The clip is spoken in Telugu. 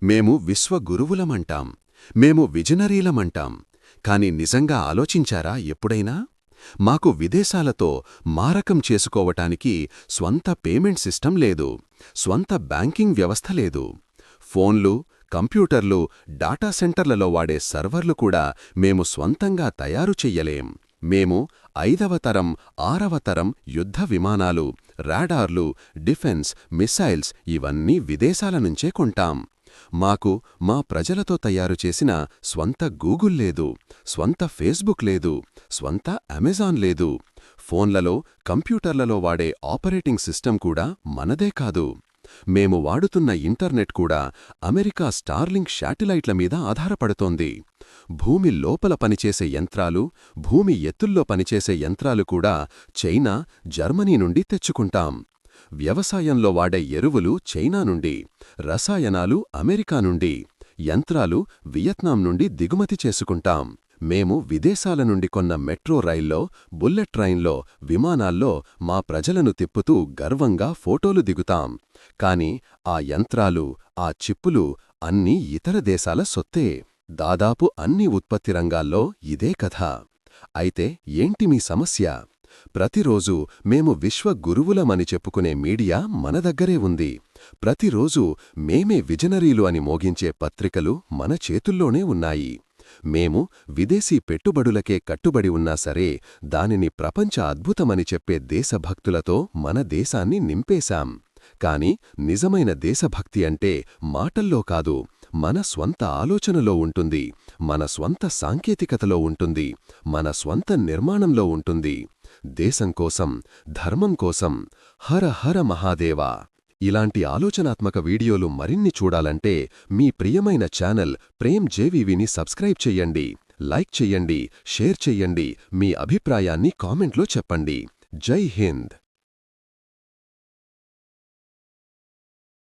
మేము విశ్వగురువులమంటాం, మేము విజనరీలమంటాం. కాని నిజంగా ఆలోచించారా ఎప్పుడైనా? మాకు విదేశాలతో మారకం చేసుకోవటానికి స్వంత పేమెంట్ సిస్టమ్ లేదు, స్వంత బ్యాంకింగ్ వ్యవస్థ లేదు. ఫోన్లు, కంప్యూటర్లు, డాటా సెంటర్లలో వాడే సర్వర్లు కూడా మేము స్వంతంగా తయారు చెయ్యలేం. మేము 5వ తరం, 6వ తరం యుద్ధ విమానాలు, రాడార్లు, డిఫెన్స్, మిసైల్స్ ఇవన్నీ విదేశాల నుంచే కొంటాం. మాకు మా ప్రజలతో తయారు చేసిన స్వంత గూగుల్ లేదు, స్వంత ఫేస్బుక్ లేదు, స్వంత అమెజాన్ లేదు. ఫోన్లలో, కంప్యూటర్లలో వాడే ఆపరేటింగ్ సిస్టమ్ కూడా మనదే కాదు. మేము వాడుతున్న ఇంటర్నెట్ కూడా అమెరికా స్టార్లింక్ శాటిలైట్ల మీద ఆధారపడుతోంది. భూమి లోపల పనిచేసే యంత్రాలు, భూమి ఎత్తుల్లో పనిచేసే యంత్రాలు కూడా చైనా, జర్మనీ నుండి తెచ్చుకుంటాం. వ్యవసాయంలో వాడే ఎరువులు చైనా నుండి, రసాయనాలు అమెరికా నుండి, యంత్రాలు వియత్నాం నుండి దిగుమతి చేసుకుంటాం. మేము విదేశాల నుండి కొన్న మెట్రో రైల్లో, బుల్లెట్ ట్రైన్లో, విమానాల్లో మా ప్రజలను తిప్పుతూ గర్వంగా ఫోటోలు దిగుతాం. కాని ఆ యంత్రాలు, ఆ చిప్పులు అన్నీ ఇతర దేశాల సొత్తే. దాదాపు అన్ని ఉత్పత్తి రంగాల్లో ఇదే కథ. అయితే ఏంటి మీ సమస్య? ప్రతిరోజూ మేము విశ్వగురువులమని చెప్పుకునే మీడియా మన దగ్గరే ఉంది. ప్రతిరోజూ మేమే విజనరీలు అని మోగించే పత్రికలు మన చేతుల్లోనే ఉన్నాయి. మేము విదేశీ పెట్టుబడులకే కట్టుబడి ఉన్నా సరే, దానిని ప్రపంచ అద్భుతమని చెప్పే దేశభక్తులతో మన దేశాన్ని నింపేశాం. కాని నిజమైన దేశభక్తి అంటే మాటల్లో కాదు, మన స్వంత ఆలోచనలో ఉంటుంది, మన స్వంత సాంకేతికతలో ఉంటుంది, మన స్వంత నిర్మాణంలో ఉంటుంది. దేశం కోసం, ధర్మం కోసం. హర హర మహాదేవా! ఇలాంటి ఆలోచనాత్మక వీడియోలు మరిన్ని చూడాలంటే మీ ప్రియమైన ఛానల్ ప్రేమ్ జేవీవీని సబ్స్క్రైబ్ చెయ్యండి, లైక్ చెయ్యండి, షేర్ చెయ్యండి, మీ అభిప్రాయాన్ని కామెంట్లో చెప్పండి. జై హింద్.